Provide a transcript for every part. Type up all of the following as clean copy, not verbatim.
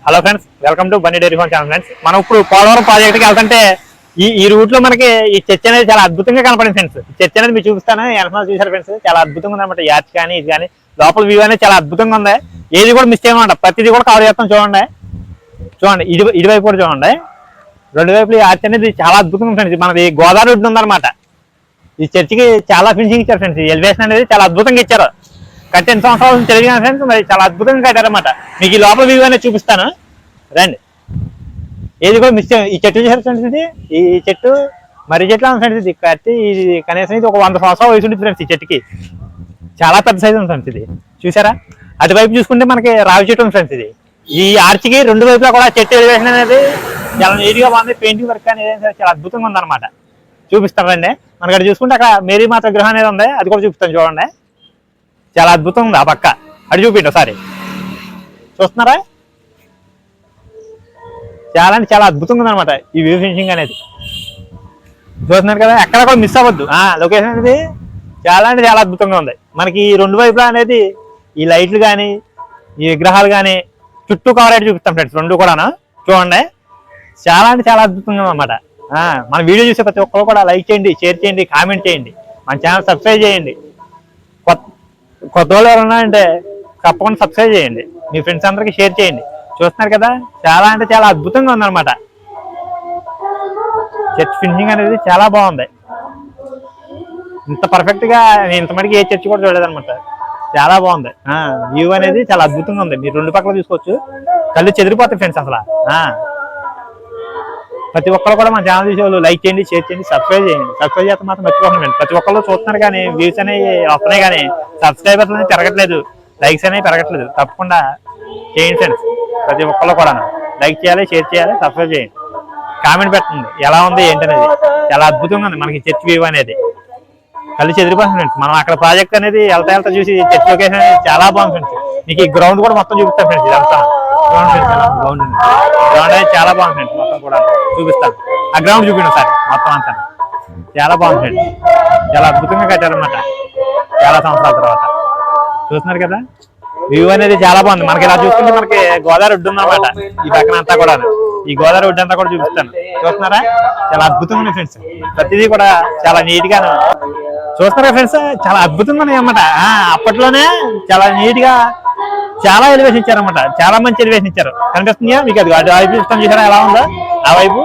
Hello friends, welcome to Bunny dairy farm channel. Friends, మనం ఇప్పుడు పోలవరం ప్రాజెక్ట్కి వెళ్తుంటే ఈ రూట్ లో మనకి ఈ చర్చ్ అనేది చాలా అద్భుతంగా కనపడింది ఫ్రెండ్స్. ఈ చర్చ్ అనేది మీరు చూపిస్తాను. వెనకాల చూసారు ఫ్రెండ్స్, చాలా అద్భుతంగా ఉంది అనమాట. యాచ్ కానీ ఇది కానీ లోపల వ్యూ అనేది చాలా అద్భుతంగా ఉంది. ఏది కూడా మిస్ చేయమంట, ప్రతిదీ కూడా కవర్ చేస్తాం. చూడండి ఇటువైపు కూడా చూడండి. రెండు వైపులు ఈ ఆర్చ్ అనేది చాలా అద్భుతంగా ఫ్రెండ్స్. మనది గోదావరి ఒడ్డు ఉందన్నమాట. ఈ చర్చికి చాలా ఫినిషింగ్ ఇచ్చారు ఫ్రెండ్స్. ఎలివేషన్ అనేది చాలా అద్భుతంగా ఇచ్చారు. కట్టిన సంవత్సరాల నుంచి తెలియదు ఫ్రెండ్స్, మరి చాలా అద్భుతంగా కట్టారన్నమాట. మీకు ఈ లోపల వ్యూ అనేది చూపిస్తాను రండి. ఏది కూడా మిస్ ఈ చెట్టు చూసారు ఫ్రెండ్స్. ఈ చెట్టు మరి చెట్లు ఫ్రెండ్స్. ఇది కట్టి ఇది కనీసం ఇది ఒక 100 సంవత్సరాలు వయసు ఉంటుంది ఫ్రెండ్స్. ఈ చెట్టుకి చాలా పెద్ద సైజు ఉంది ఫ్రెండ్స్. ఇది చూసారా? అటువైపు చూసుకుంటే మనకి రావి చెట్టు ఉంది ఫ్రెండ్స్. ఇది ఈ ఆర్చికి రెండు వైపులా కూడా చెట్టు ఎలివేషన్ అనేది చాలా నీట్గా బాగుంది. పెయింటింగ్ వర్క్ అనేది చాలా అద్భుతంగా ఉందన్నమాట. చూపిస్తానండి. మనకి అక్కడ చూసుకుంటే అక్కడ మేరీ మాత విగ్రహం అనేది ఉంది, అది కూడా చూపిస్తాను చూడండి. చాలా అద్భుతంగా ఉంది. ఆ పక్క అటు చూపిండి ఒకసారి. చూస్తున్నారా? చాలా అంటే చాలా అద్భుతంగా ఉందన్నమాట ఈ వ్యూ ఫినిషింగ్ అనేది. చూస్తున్నారు కదా, ఎక్కడ కూడా మిస్ అవ్వద్దు. లొకేషన్ అనేది చాలా అంటే చాలా అద్భుతంగా ఉంది. మనకి ఈ రెండు వైపులా అనేది ఈ లైట్లు కానీ ఈ విగ్రహాలు కానీ చుట్టూ కవర్ అయితే చూపిస్తాం ఫ్రెండ్స్. రెండు కూడాను చూడండి. చాలా అంటే చాలా అద్భుతంగా ఉందన్నమాట. మన వీడియో చూసే ప్రతి ఒక్కరు కూడా లైక్ చేయండి, షేర్ చేయండి, కామెంట్ చేయండి, మన ఛానల్ సబ్స్క్రైబ్ చేయండి. కొత్త వాళ్ళు ఎవరన్నా అంటే తప్పకుండా సబ్స్క్రైబ్ చేయండి, మీ ఫ్రెండ్స్ అందరికీ షేర్ చేయండి. చూస్తున్నారు కదా, చాలా అంటే చాలా అద్భుతంగా ఉందన్నమాట. చర్చ్ ఫినిషింగ్ అనేది చాలా బాగుంది. ఇంత పర్ఫెక్ట్ గా నేను ఇంతమటికి ఏ చర్చ్ కూడా చూడలేదన్నమాట. చాలా బాగుంది. వ్యూ అనేది చాలా అద్భుతంగా ఉంది. మీరు రెండు పక్కల చూసుకోవచ్చు. కళ్ళు చెదిరిపోతాయి ఫ్రెండ్స్ అసలు. ప్రతి ఒక్కరు కూడా మన ఛానల్ చూసే వాళ్ళు లైక్ చేయండి, షేర్ చేయండి, సబ్స్క్రైబ్ చేయండి. సబ్స్క్రైబ్ చేస్తే మాత్రం మర్చిపోకండి. ప్రతి ఒక్కరు చూస్తున్నారు కానీ వ్యూస్ అనేవి వస్తున్నాయి కానీ సబ్స్క్రైబర్స్ అనేది పెరగట్లేదు, లైక్స్ అనేవి పెరగట్లేదు. తప్పకుండా చేయండి ఫ్రెండ్స్. ప్రతి ఒక్కరు కూడా లైక్ చేయాలి, షేర్ చేయాలి, సబ్స్క్రైబ్ చేయండి, కామెంట్ పెట్టండి ఎలా ఉంది ఏంటనేది. చాలా అద్భుతంగా ఉంది మనకి చర్చ్ వ్యూ అనేది. కళ్ళు చెదిరిపోతుంది ఫ్రెండ్స్. మనం అక్కడ ప్రాజెక్ట్ అనేది వెళ్తా చూసి చర్చ్ లొకేషన్ అనేది చాలా బాగుంది ఫ్రెండ్స్. మీకు ఈ గ్రౌండ్ కూడా మొత్తం చూపిస్తాను ఫ్రెండ్స్. ఇదంతా గ్రౌండ్ అనేది చాలా బాగుంది ఫ్రెండ్స్. మొత్తం కూడా చూపిస్తాను. ఆ గ్రౌండ్ చూపించండి సార్ మొత్తం అంతా. చాలా బాగుంది ఫ్రెండ్స్. చాలా అద్భుతంగా కట్టారనమాట చాలా సంవత్సరాల తర్వాత. చూస్తున్నారు కదా, వ్యూ అనేది చాలా బాగుంది. మనకి ఇలా చూస్తుంటే మనకి గోదావరి ఒడ్డు ఉందన్నమాట. ఈ పక్కన అంతా కూడా ఈ గోదావరి ఒడ్డు అంతా కూడా చూపిస్తాను. చూస్తున్నారా? చాలా అద్భుతంగా ఉన్నాయి ఫ్రెండ్స్. ప్రతిదీ కూడా చాలా నీట్ గా చూస్తున్నారా ఫ్రెండ్స్? చాలా అద్భుతంగా ఉన్నాయి అన్నమాట. అప్పట్లోనే చాలా నీట్ గా చాలా ఎలివేషన్ ఇచ్చారన్నమాట. చాలా మంచి ఎలివేషన్ ఇచ్చారు. కనిపిస్తుందా మీకు? అది వైపు చూస్తాం చూసారా ఎలా ఉందో? ఆ వైపు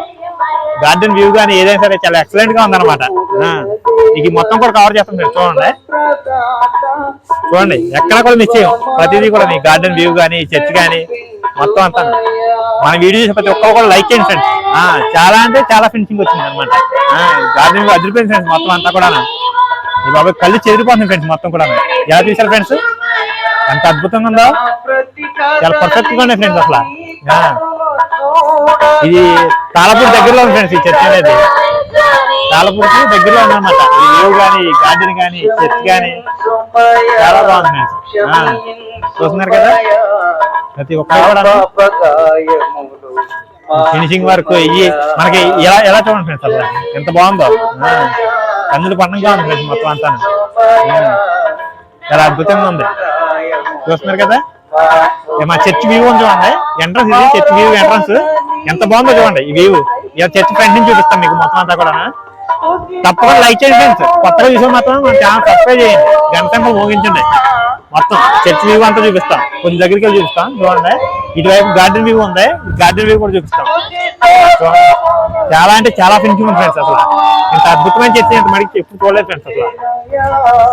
గార్డెన్ వ్యూ కానీ ఏదైనా సరే చాలా ఎక్సలెంట్ గా ఉందన్నమాట. ఇది మొత్తం కూడా కవర్ చేస్తాం మీరు చూడండి. చూడండి, ఎక్కడ కూడా మిస్ చేయం. ప్రతిదీ కూడా మీ గార్డెన్ వ్యూ కానీ చర్చ్ కానీ మొత్తం అంతా. మన వీడియో చూసే ప్రతి ఒక్కరు కూడా లైక్ చేయండి ఫ్రెండ్స్. చాలా అంటే చాలా ఫినిషింగ్ వచ్చింది అనమాట. గార్డెన్ వ్యూ అదిరిపోయింది ఫ్రెండ్స్. మొత్తం అంతా కూడా ఈ బాబు కళ్ళు చెదిరిపోతుంది ఫ్రెండ్స్. మొత్తం కూడా ఎలా చూసారు ఫ్రెండ్స్? ఎంత అద్భుతంగా ఉందో. చాలా పర్ఫెక్ట్ గా ఉన్నాయి ఫ్రెండ్స్ అసలు. ఇది తాళపూర్ దగ్గరలో ఉంది ఫ్రెండ్స్. ఈ చర్చ్ అనేది తాళపూర్కి దగ్గరలో ఉందన్నమాట. ఈ వ్యూ కానీ ఈ గార్డెన్ కానీ చర్చ్ కానీ చాలా బాగుంది ఫ్రెండ్స్. చూస్తున్నారు కదా, ప్రతి ఒక్కరు కూడా ఫినిషింగ్ వర్క్ ఇవి మనకి ఎలా చూడండి ఫ్రెండ్స్ అసలు ఎంత బాగుందో. కన్నులు పండుగగా ఉంది ఫ్రెండ్స్ మొత్తం అంతా. చాలా అద్భుతంగా ఉంది. చూస్తున్నారు కదా, మా చర్చ్ వ్యూ చూడండి. ఎంట్రన్స్ ఇది చర్చ్ వ్యూ ఎంట్రన్స్. ఎంత బాగుందో చూడండి ఈ వ్యూ. చర్చ్ ఫ్రంట్ నుంచి చూపిస్తాం మీకు మొత్తం అంతా కూడా. తప్పకుండా లైక్ చేయండి ఫ్రెండ్స్. కొత్తగా చూసే మాత్రం మన ఛానల్ సబ్స్క్రైబ్ చేయండి, గంట మోగించండి. మొత్తం చర్చ్ వ్యూ అంతా చూపిస్తాం. కొంచెం దగ్గరికి వెళ్ళి చూపిస్తాం చూడండి. ఇటువైపు గార్డెన్ వ్యూ ఉంది, గార్డెన్ వ్యూ కూడా చూపిస్తాం. చాలా అంటే చాలా ఫినిషింగ్ ఉంది ఫ్రెండ్స్ అసలు. ఇంత అద్భుతమైన చర్చ్ ఇంత మడికి ఎప్పుడు చూడలేదు ఫ్రెండ్స్ అసలు.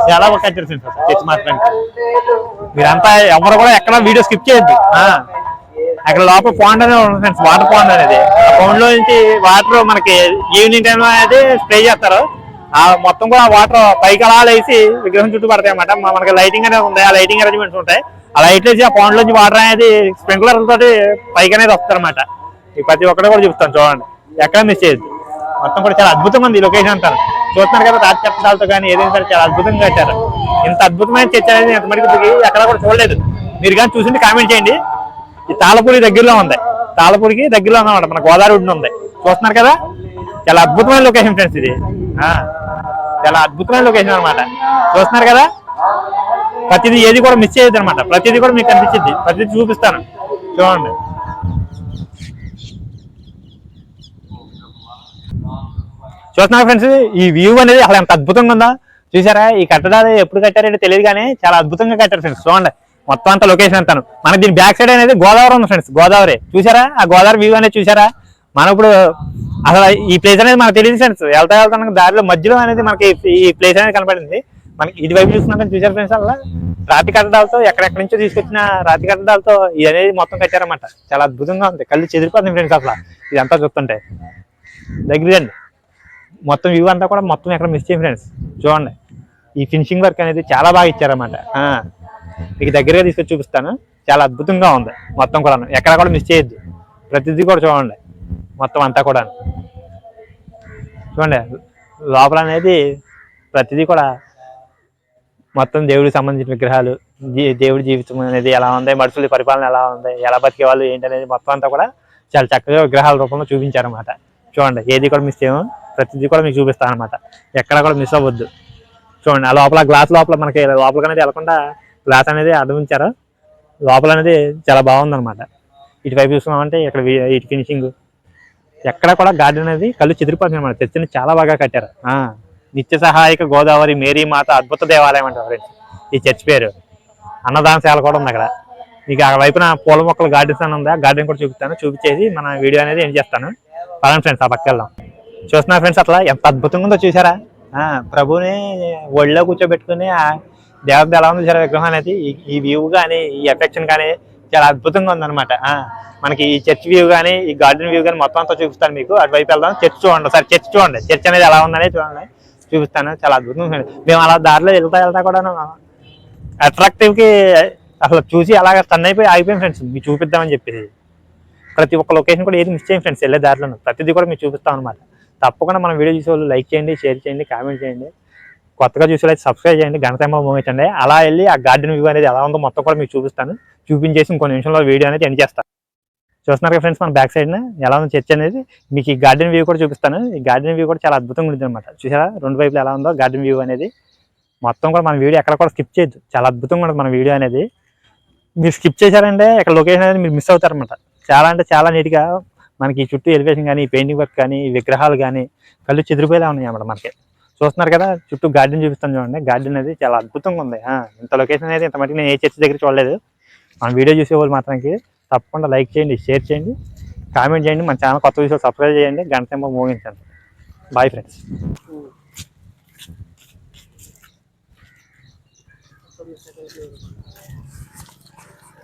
చాలా బాగా కట్టారు ఫ్రెండ్స్ అసలు చర్చ్ మాత్రం. మీరంతా ఎవరు కూడా ఎక్కడ వీడియో స్కిప్ చేయొద్దు. అక్కడ లోపల పాండ్ అనేది ఉంటుంది ఫ్రెండ్స్, వాటర్ పాండ్ అనేది. ఆ పాండ్ లో నుంచి వాటర్ మనకి ఈవినింగ్ టైం అనేది స్ప్రే చేస్తారు. మొత్తం కూడా వాటర్ పైకి అలా వేసి విగ్రహం చుట్టూ పడతాయి అన్నమాట. మనకి లైటింగ్ అనేది ఉంది, ఆ లైటింగ్ అరేంజ్మెంట్స్ ఉంటాయి. ఆ లైట్ వేసి ఆ పాండ్ నుంచి వాటర్ అనేది స్ప్రింక్లర్ తోటి పైకి అనేది వస్తారు అన్నమాట. ఈ ప్రతి ఒక్కటి కూడా చూపిస్తాను చూడండి, ఎక్కడ మిస్ చేయొద్దు. మొత్తం కూడా చాలా అద్భుతంగా ఉంది ఈ లొకేషన్ అంతా. చూస్తున్నారు కదా, రాతి కట్టడాలతో కానీ ఏదైనా సరే చాలా అద్భుతంగా కట్టారు. ఇంత అద్భుతమైన చర్చ్ అనేది ఎంత మటుకు ఎక్కడ కూడా చూడలేదు. మీరు కానీ చూసింది కామెంట్ చేయండి. ఈ తాళపూరి దగ్గరలో ఉంది, తాళపూరికి దగ్గరలో ఉందన్నమాట. మన గోదావరి ఒడ్డున ఉంది. చూస్తున్నారు కదా, చాలా అద్భుతమైన లొకేషన్ ఫ్రెండ్స్ ఇది. చాలా అద్భుతమైన లొకేషన్ అనమాట. చూస్తున్నారు కదా, ప్రతిదీ ఏది కూడా మిస్ చేయొద్దు అనమాట. ప్రతిదీ కూడా మీకు కనిపించింది, ప్రతిదీ చూపిస్తాను చూడండి. చూస్తున్నారు ఫ్రెండ్స్, ఈ వ్యూ అనేది అసలు ఎంత అద్భుతంగా ఉందా చూసారా. ఈ కట్టడాలు ఎప్పుడు కట్టారంటే తెలియదు కానీ చాలా అద్భుతంగా కట్టారు ఫ్రెండ్స్. చూడండి మొత్తం అంతా లొకేషన్ అంతాను. మనకి దీని బ్యాక్ సైడ్ అనేది గోదావరి ఉంది ఫ్రెండ్స్. గోదావరి చూసారా, ఆ గోదావరి వ్యూ అనేది చూసారా. మనం ఇప్పుడు అసలు ఈ ప్లేస్ అనేది మనకు తెలియదు ఫ్రెండ్స్. వెళ్తా దారిలో మధ్యలో అనేది మనకి ఈ ప్లేస్ అనేది కనపడింది. మనకి ఇది వైపు చూస్తున్నాం చూసారు ఫ్రెండ్స్. అలా రాతి కట్టడాలతో ఎక్కడెక్కడి నుంచో తీసుకొచ్చిన రాతి కట్టడాలతో ఇది అనేది మొత్తం కట్టారన్నమాట. చాలా అద్భుతంగా ఉంది, కళ్ళు చెదిరిపోతుంది ఫ్రెండ్స్. అసలు ఇదంతా చూస్తుంటే దగ్గరండి మొత్తం వ్యూ అంతా కూడా మొత్తం ఎక్కడ మిస్ చేయండి ఫ్రెండ్స్. చూడండి ఈ ఫినిషింగ్ వర్క్ అనేది చాలా బాగా ఇచ్చారన్నమాట. మీకు దగ్గరగా తీసుకొచ్చి చూపిస్తాను. చాలా అద్భుతంగా ఉంది మొత్తం కూడా, ఎక్కడ కూడా మిస్ చేయొద్దు. ప్రతిదీ కూడా చూడండి మొత్తం అంతా కూడా. చూడండి లోపల అనేది ప్రతిదీ కూడా మొత్తం దేవుడికి సంబంధించిన విగ్రహాలు, దేవుడి జీవితం అనేది ఎలా ఉంది, మనుషుల పరిపాలన ఎలా ఉంది, ఎలా బతికే వాళ్ళు ఏంటనేది మొత్తం అంతా కూడా చాలా చక్కగా విగ్రహాల రూపంలో చూపించారన్నమాట. చూడండి ఏది కూడా మిస్ చేయము, ప్రతిదీ కూడా మీకు చూపిస్తాను అనమాట. ఎక్కడ కూడా మిస్ అవ్వద్దు. చూడండి ఆ లోపల గ్లాస్ లోపల మనకి లోపలికి అనేది వెళ్ళకుండా గ్లాస్ అనేది అడ్డం ఉంచారు. లోపల అనేది చాలా బాగుందన్నమాట. ఇటువైపు చూస్తున్నామంటే ఇక్కడ ఇటు ఫినిషింగ్ ఎక్కడ కూడా గార్డెన్ అనేది కళ్ళు చెదిరిపోతుంది అనమాట. చర్చిని చాలా బాగా కట్టారు. నిత్య సహాయక గోదావరి మేరీ మాత అద్భుత దేవాలయం అంటారు ఫ్రెండ్స్ ఈ చర్చ్ పేరు. అన్నదానశాల కూడా ఉంది అక్కడ. మీకు ఆ వైపున పూల మొక్కల గార్డెన్స్ అని ఉంది, ఆ గార్డెన్ కూడా చూపిస్తాను. చూపించేసి మన వీడియో అనేది ఏం చేస్తాను. పదండి ఫ్రెండ్స్ ఆ పక్క వెళ్దాం. చూస్తున్నారు ఫ్రెండ్స్ అట్లా ఎంత అద్భుతంగా ఉందో చూసారా. ప్రభుని ఒళ్ళో కూర్చోబెట్టుకుని దేవత ఎలా ఉంది చూసారా విగ్రహం అనేది. ఈ వ్యూ కానీ ఈ ఎఫెక్షన్ కానీ చాలా అద్భుతంగా ఉందన్నమాట. మనకి ఈ చర్చ్ వ్యూ కానీ ఈ గార్డెన్ వ్యూ కానీ మొత్తం అంతా చూపిస్తాను మీకు. అటువైపు వెళ్దాం. చర్చ్ చూడండి సార్, చర్చ్ చూడండి, చర్చ్ అనేది ఎలా ఉందనేది చూడండి, చూపిస్తాను. చాలా అద్భుతంగా మేము అలా దారిలో వెళ్తా కూడా అట్రాక్టివ్ కి అసలు చూసి అలాగ స్టన్ అయిపోయి ఆగిపోయాం ఫ్రెండ్స్. మీకు చూపిద్దామని చెప్పేసి ప్రతి ఒక్క లొకేషన్ కూడా ఏది మిస్ చేయండి ఫ్రెండ్స్. వెళ్ళే దారిలో ప్రతిదీ కూడా మీకు చూపిస్తాం అనమాట. తప్పకుండా మన వీడియో చూసే వాళ్ళు లైక్ చేయండి, షేర్ చేయండి, కామెంట్ చేయండి. కొత్తగా చూసేలా సబ్స్క్రైబ్ చేయండి, గంట మోగించండి. అలా వెళ్ళి ఆ గార్డెన్ వ్యూ అనేది ఎలా ఉందో మొత్తం కూడా మీకు చూపిస్తాను. చూపించేసి ఇంకో నిమిషంలో వీడియో అనేది ఎండ్ చేస్తాను. చూస్తున్నారు ఫ్రెండ్స్ మన బ్యాక్ సైడ్ ఎలా ఉంది చర్చ్ అనేది. మీకు ఈ గార్డెన్ వ్యూ కూడా చూపిస్తాను. ఈ గార్డెన్ వ్యూ కూడా చాలా అద్భుతంగా ఉంటుంది అనమాట. చూసారా రెండు వైపులు ఎలా ఉందో గార్డెన్ వ్యూ అనేది. మొత్తం కూడా మన వీడియో ఎక్కడ కూడా స్కిప్ చేయొద్దు, చాలా అద్భుతంగా ఉంటుంది మన వీడియో అనేది. మీరు స్కిప్ చేశారంటే ఇక్కడ లొకేషన్ అనేది మీరు మిస్ అవుతారనమాట. చాలా అంటే చాలా నీట్గా మనకి చుట్టూ ఎలివేషన్ కానీ పెయింటింగ్ వర్క్ కానీ విగ్రహాలు కానీ కళ్ళు చెదిరిపోయేలా ఉన్నాయి అన్నమాట మనకి. చూస్తున్నారు కదా చుట్టూ గార్డెన్ చూపిస్తాను చూడండి. గార్డెన్ అనేది చాలా అద్భుతంగా ఉంది. ఇంత లొకేషన్ అనేది ఇంత మటుకు నేను ఏ చర్చ్ దగ్గర చూడలేదు. మన వీడియో చూసేవాళ్ళు మాత్రానికి తప్పకుండా లైక్ చేయండి, షేర్ చేయండి, కామెంట్ చేయండి. మన ఛానల్ కొత్త వీడియో సబ్స్క్రైబ్ చేయండి, గంట మోగించండి. Bye friends.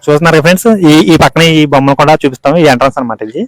చూస్తున్నారు ఫ్రెండ్స్ ఈ పక్కన ఈ బొమ్మలు కూడా చూపిస్తాము. ఈ ఎంట్రన్స్ అనమాట ఇది.